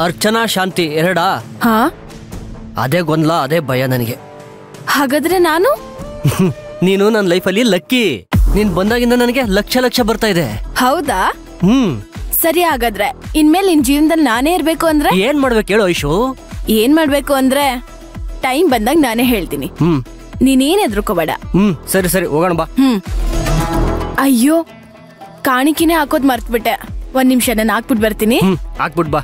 ಅರ್ಚನಾ ಶಾಂತಿ ಎರಡಾ? ಹಾ, ಅದೇ ಗೊಂದಲ, ಅದೇ ಭಯ ನನಗೆ. ಹಾಗಾದ್ರೆ ನಾನು ನೀನು ನನ್ನ ಲೈಫಲ್ಲಿ ಲಕ್ಕಿ. ನೀನ್ ಬಂದಾಗಿಂದ ನನಗೆ ಲಕ್ಷ ಲಕ್ಷ ಬರ್ತಾ ಇದೆ. ಹೌದಾ? ಸರಿ, ಹಾಗಾದ್ರೆ ಇನ್ಮೇಲೆ ನಿನ್ ಜೀವನದಲ್ಲಿ ನಾನೇ ಇರ್ಬೇಕು ಅಂದ್ರೆ ಏನ್ ಮಾಡ್ಬೇಕು ಹೇಳು ಐಶು? ಏನ್ ಮಾಡ್ಬೇಕು ಅಂದ್ರೆ ಟೈಮ್ ಬಂದಾಗ ನಾನೇ ಹೇಳ್ತೀನಿ. ನೀನೇನ್ ಎದ್ರುಕೋಬೇಡ. ಸರಿ ಸರಿ, ಹೋಗೋಣ ಬಾ. ಅಯ್ಯೋ, ಕಾಣಿಕೆನೆ ಹಾಕೋದ್ ಮರ್ತ್ಬಿಟ್ಟೆ. ಒಂದ್ ನಿಮಿಷ, ನಾನು ಹಾಕ್ಬಿಟ್ ಬರ್ತೀನಿ. ಹಾಕ್ಬಿಟ್ ಬಾ.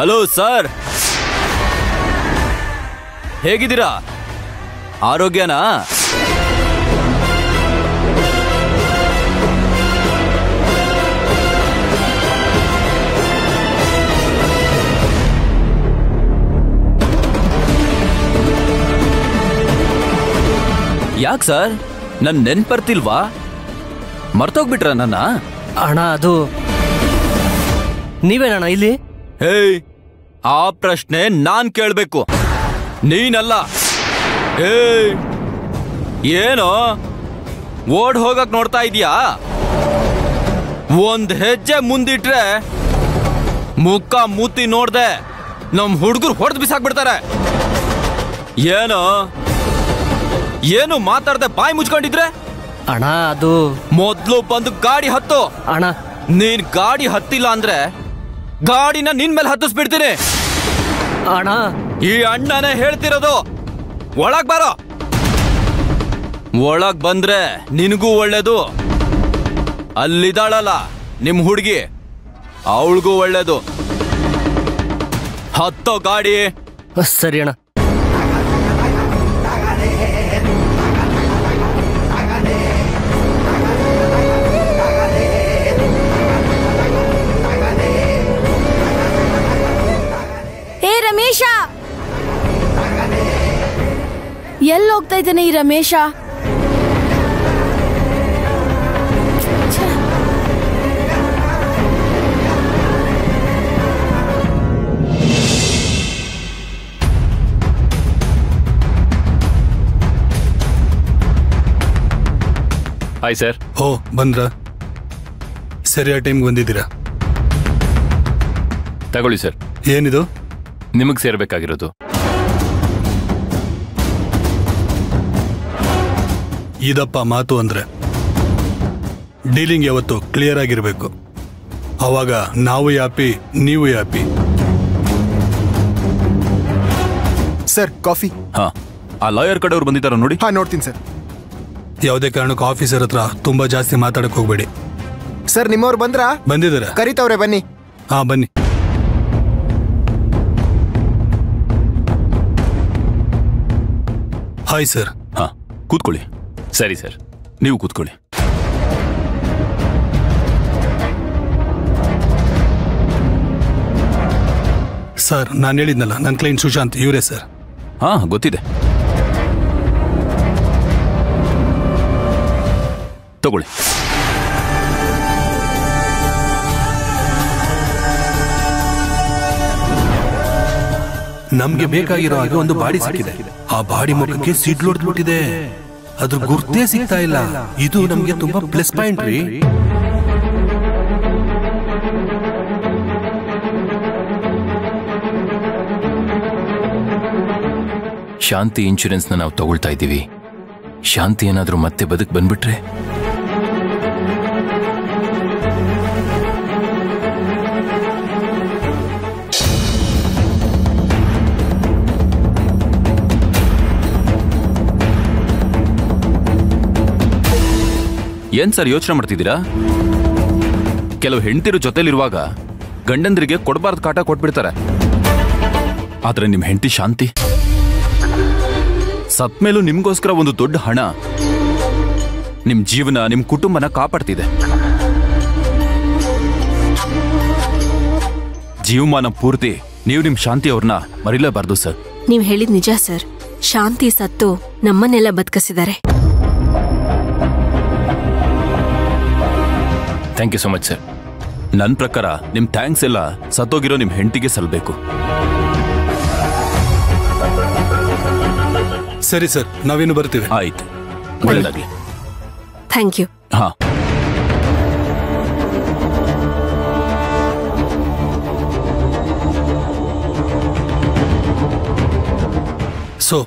ಹಲೋ ಸರ್, ಹೇಗಿದ್ದೀರಾ? ಆರೋಗ್ಯನಾ? ಯಾಕೆ ಸರ್, ನನ್ ನೆನ್ಪರ್ತಿಲ್ವಾ? ಮರ್ತೋಗ್ಬಿಟ್ರ ನನ್ನ? ಅಣ್ಣ, ಅದು ನೀವೇನಣ್ಣ ಇಲ್ಲಿ? ಹೇಯ್, ಆ ಪ್ರಶ್ನೆ ನಾನ್ ಕೇಳ್ಬೇಕು, ನೀನಲ್ಲ. ಏಯ್, ಏನೋ ಓಡ್ ಹೋಗಕ್ ನೋಡ್ತಾ ಇದೀಯಾ? ಒಂದ್ ಹೆಜ್ಜೆ ಮುಂದಿಟ್ರೆ ಮುಖ ಮೂತಿ ನೋಡ್ದೆ ನಮ್ ಹುಡುಗರು ಹೊಡೆದು ಬಿಸಾಕ್ಬಿಡ್ತಾರೆ. ಏನು ಮಾತಾಡ್ದೆ ಬಾಯಿ ಮುಚ್ಕೊಂಡಿದ್ರೆ? ಅಣ್ಣ, ಅದು ಮೊದ್ಲು ಬಂದು ಗಾಡಿ ಹತ್ತು. ಅಣ್ಣ, ನೀನ್ ಗಾಡಿ ಹತ್ತಿಲ್ಲ ಅಂದ್ರೆ ಗಾಡಿನ ನಿನ್ ಮೇಲೆ ಹತ್ತಿಸ್ಬಿಡ್ತೀನಿ. ಅಣ್ಣ, ಈ ಅಣ್ಣನೇ ಹೇಳ್ತಿರೋದು. ಒಳಗ್ ಬರೋ. ಒಳಗ್ ಬಂದ್ರೆ ನಿನಗೂ ಒಳ್ಳೇದು, ಅಲ್ಲಿದ್ದಾಳಲ್ಲ ನಿಮ್ ಹುಡುಗಿ, ಅವಳಿಗೂ ಒಳ್ಳೇದು. ಹತ್ತೋ ಗಾಡಿ. ಸರಿ ಅಣ್ಣ. ರಮೇಶ, ಎಲ್ಲಿ ಹೋಗ್ತಾ ಇದ್ದಾನೆ ಈ ರಮೇಶ? Hi sir. ಓ, ಬಂದ್ರ? ಸರಿಯಾದ ಟೈಮ್ಗೆ ಬಂದಿದ್ದೀರಾ. ತಗೊಳ್ಳಿ ಸರ್. ಏನಿದು? ನಿಮಗೆ ಸೇರ್ಬೇಕಾಗಿರೋದು. ಇದಪ್ಪ ಮಾತು ಅಂದ್ರೆ. ಡೀಲಿಂಗ್ ಯಾವತ್ತು ಕ್ಲಿಯರ್ ಆಗಿರ್ಬೇಕು. ಅವಾಗ ನಾವು ಯಾಪಿ, ನೀವು ಯಾಪಿ. Sir, coffee. ಹಾ, ಆ ಲಾಯರ್ ಕಡೆಯವ್ರು ಬಂದಿದ್ದಾರ ನೋಡಿ. ಹಾ, ನೋಡ್ತೀನಿ ಸರ್. ಯಾವುದೇ ಕಾರಣಕ್ಕೂ ಆಫೀಸರ್ ಹತ್ರ ತುಂಬಾ ಜಾಸ್ತಿ ಮಾತಾಡಕ್ ಹೋಗ್ಬೇಡಿ. ಸರ್, ನಿಮ್ಮವ್ರು ಬಂದ್ರಾ? ಬಂದಿದ್ದಾರೆ. ಕರಿತವ್ರೆ, ಬನ್ನಿ. ಹಾ, ಬನ್ನಿ. Hi sir. ಹಾ, ಕೂತ್ಕೊಳ್ಳಿ. ಸರಿ ಸರ್, ನೀವು ಕೂತ್ಕೊಳ್ಳಿ. ಸರ್, ನಾನು ಹೇಳಿದ್ನಲ್ಲ, ನನ್ನ ಕ್ಲೈಂಟ್ ಸುಶಾಂತ್, ಇವರೇ ಸರ್. ಹಾ, ಗೊತ್ತಿದೆ. ತಗೊಳ್ಳಿ. ನಮ್ಗೆ ಬೇಕಾಗಿರೋ ಹಾಗೆ ಒಂದು ಬಾಡಿ ಸಿಕ್ಕಿದೆ. ಆ ಬಾಡಿ ಮುಖಕ್ಕೆ ಸಿಡ್ಲು ಹೊಡೆದ್ಬಿಟ್ಟಿದೆ. ಅದ್ರ ಗುರ್ತೇ ಸಿಗ್ತಾ ಇಲ್ಲ. ಇದು ನಮ್ಗೆ ತುಂಬಾ ಪ್ಲಸ್ ಪಾಯಿಂಟ್ ರೀ. ಶಾಂತಿ ಇನ್ಶೂರೆನ್ಸ್ ನ ನಾವು ತಗೊಳ್ತಾ ಇದ್ದೀವಿ. ಶಾಂತಿ ಏನಾದ್ರೂ ಮತ್ತೆ ಬದುಕ್ ಬಂದ್ಬಿಟ್ರೆ? ಏನ್ ಸರ್ ಯೋಚನೆ ಮಾಡ್ತಿದ್ದೀರಾ? ಕೆಲವು ಹೆಂಡತಿರು ಜೊತೆಲಿರುವಾಗ ಗಂಡಂದ್ರಿಗೆ ಕೊಡಬಾರ್ದು ಕಾಟ ಕೊಟ್ಬಿಡ್ತಾರೆ. ಆದ್ರೆ ನಿಮ್ ಹೆಂಡತಿ ಶಾಂತಿ ಸತ್ ಮೇಲೂ ನಿಮ್ಗೋಸ್ಕರ ಒಂದು ದೊಡ್ಡ ಹಣ ನಿಮ್ ಜೀವನ, ನಿಮ್ ಕುಟುಂಬನ ಕಾಪಾಡ್ತಿದೆ. ಜೀವಮಾನ ಪೂರ್ತಿ ನೀವು ನಿಮ್ ಶಾಂತಿ ಅವ್ರನ್ನ ಮರಿಲೇಬಾರ್ದು ಸರ್. ನೀವ್ ಹೇಳಿದ್ ನಿಜ ಸರ್. ಶಾಂತಿ ಸತ್ತು ನಮ್ಮನ್ನೆಲ್ಲ ಬದುಕಿಸಿದ್ದಾರೆ. Thank you so much sir. ನನ್ನ ಪ್ರಕಾರ ನಿಮ್ ಥ್ಯಾಂಕ್ಸ್ ಎಲ್ಲ ಸತ್ತೋಗಿರೋ ನಿಮ್ ಹೆಂಡತಿಗೆ ಸಲ್ಬೇಕು. ಸರಿ ಸರ್, ನಾವಿನ್ನು ಬರ್ತೀವಿ. ಆಯ್ತು, ಒಳ್ಳೆದಾಗ್ಲಿ. Thank you. ಹಾ, ಸೊ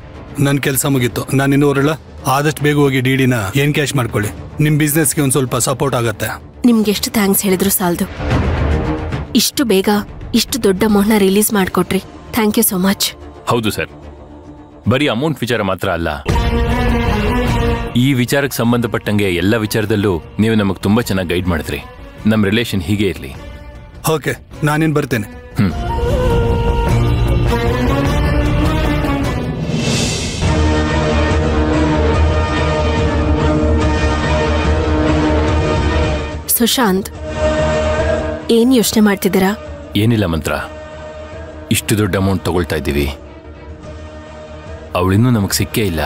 ನನ್ನ ಕೆಲಸ ಮುಗೀತು. ನಾನು ಇನ್ನೂ ಹೊರಳ. ಆದಷ್ಟು ಬೇಗ ಹೋಗಿ ಡಿಡಿನ ಏನ್ ಕ್ಯಾಶ್ ಮಾಡ್ಕೊಳ್ಳಿ. ನಿಮ್ ಬಿಸ್ನೆಸ್ಗೆ ಒಂದ್ ಸ್ವಲ್ಪ ಸಪೋರ್ಟ್ ಆಗತ್ತೆ. ನಿಮ್ಗೆ ಎಷ್ಟು ಥ್ಯಾಂಕ್ಸ್ ಹೇಳಿದ್ರು ಸಾಲದು. ಇಷ್ಟು ಬೇಗ ಇಷ್ಟು ದೊಡ್ಡ ಅಮೌಂಟ್ನ ರಿಲೀಸ್ ಮಾಡಿಕೊಟ್ರಿ. Thank you so much. ಹೌದು ಸರ್, ಬರೀ ಅಮೌಂಟ್ ವಿಚಾರ ಮಾತ್ರ ಅಲ್ಲ, ಈ ವಿಚಾರಕ್ಕೆ ಸಂಬಂಧಪಟ್ಟಂಗೆ ಎಲ್ಲ ವಿಚಾರದಲ್ಲೂ ನೀವು ನಮಗೆ ತುಂಬಾ ಚೆನ್ನಾಗಿ ಗೈಡ್ ಮಾಡಿದ್ರಿ. ನಮ್ಮ ರಿಲೇಷನ್ ಹೀಗೆ ಇರಲಿ. ಓಕೆ, ನಾನೇನು ಬರ್ತೇನೆ. ಸುಶಾಂತ್, ಏನ್ ಯೋಚನೆ ಮಾಡ್ತಿದ್ದೀರಾ? ಏನಿಲ್ಲ ಮಂತ್ರ, ಇಷ್ಟು ದೊಡ್ಡ ಅಮೌಂಟ್ ತಗೊಳ್ತಾ ಇದ್ದೀವಿ, ಅವಳಿನ್ನೂ ನಮಗೆ ಸಿಕ್ಕೇ ಇಲ್ಲ.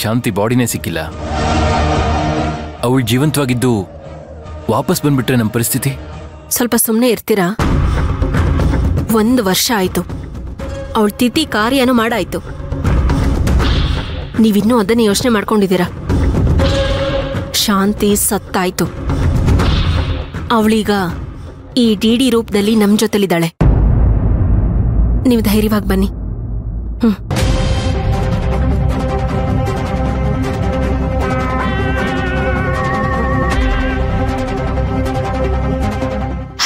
ಶಾಂತಿ ಬಾಡಿನೇ ಸಿಕ್ಕಿಲ್ಲ. ಅವಳು ಜೀವಂತವಾಗಿದ್ದು ವಾಪಸ್ ಬಂದ್ಬಿಟ್ರೆ ನಮ್ಮ ಪರಿಸ್ಥಿತಿ? ಸ್ವಲ್ಪ ಸುಮ್ಮನೆ ಇರ್ತೀರಾ? 1 ವರ್ಷ ಆಯ್ತು, ಅವಳ ತಿಥಿ ಕಾರ್ಯನೂ ಮಾಡಾಯ್ತು. ನೀವಿನ್ನೂ ಅದನ್ನೇ ಯೋಚನೆ ಮಾಡ್ಕೊಂಡಿದ್ದೀರಾ? ಶಾಂತಿ ಸತ್ತಾಯ್ತು. ಅವಳೀಗ ಈ ಡಿಡಿ ರೂಪದಲ್ಲಿ ನಮ್ ಜೊತೆಲಿದ್ದಾಳೆ. ನೀವು ಧೈರ್ಯವಾಗಿ ಬನ್ನಿ.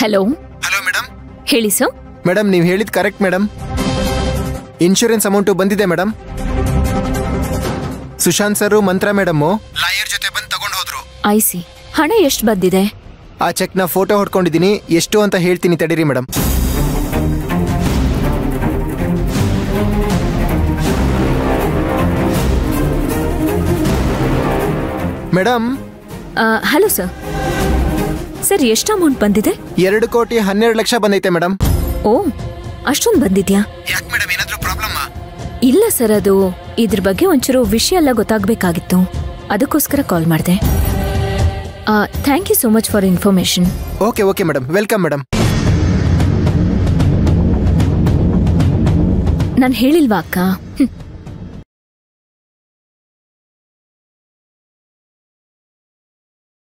ಹಲೋ. Hello madam. ಹೇಳಿ ಸರ್. ಮೇಡಮ್, ನೀವು ಹೇಳಿದ್ ಕರೆಕ್ಟ್ ಮೇಡಮ್. ಇನ್ಶೂರೆನ್ಸ್ ಅಮೌಂಟು ಬಂದಿದೆ ಮೇಡಮ್. ಸುಶಾಂತ್ ಸರ್ ಮಂತ್ರ ಮೇಡಮ್ಮು ಲಾಯರ್ ಜೊತೆ ಬಂದು ತಗೊಂಡು ಹೋದ್ರು. ಐಸಿ. ಹಣ ಎಷ್ಟು ಬಂದಿದೆ? ಆ ಚೆಕ್ನ ಫೋಟೋ ಹೊಡ್ಕೊಂಡಿದ್ದೀನಿ. ಎಷ್ಟು ಅಂತ ಹೇಳ್ತೀನಿ ತಡೀರಿ madam. Madam. Hello sir. Sir, ಎಷ್ಟು ಅಮೌಂಟ್ ಬಂದಿದೆ? 2,12,00,000 ಬಂದೈತೆ ಮೇಡಮ್. ಓ, ಅಷ್ಟೊಂದು ಬಂದಿದ್ಯಾ? ಯಾಕೆ ಮೇಡಮ್, ಏನಾದ್ರೂ ಪ್ರಾಬ್ಲಮ್ಮಾ? ಇಲ್ಲ ಸರ್, ಅದು ಇದ್ರ ಬಗ್ಗೆ ಒಂಚೂರು ವಿಷಯ ಎಲ್ಲ ಗೊತ್ತಾಗಬೇಕಾಗಿತ್ತು, ಅದಕ್ಕೋಸ್ಕರ ಕಾಲ್ ಮಾಡಿದೆ. Thank you so much for information. Okay okay madam, welcome madam. ನಾನು ಹೇಳಿಲ್ವಾ ಅಕ್ಕ?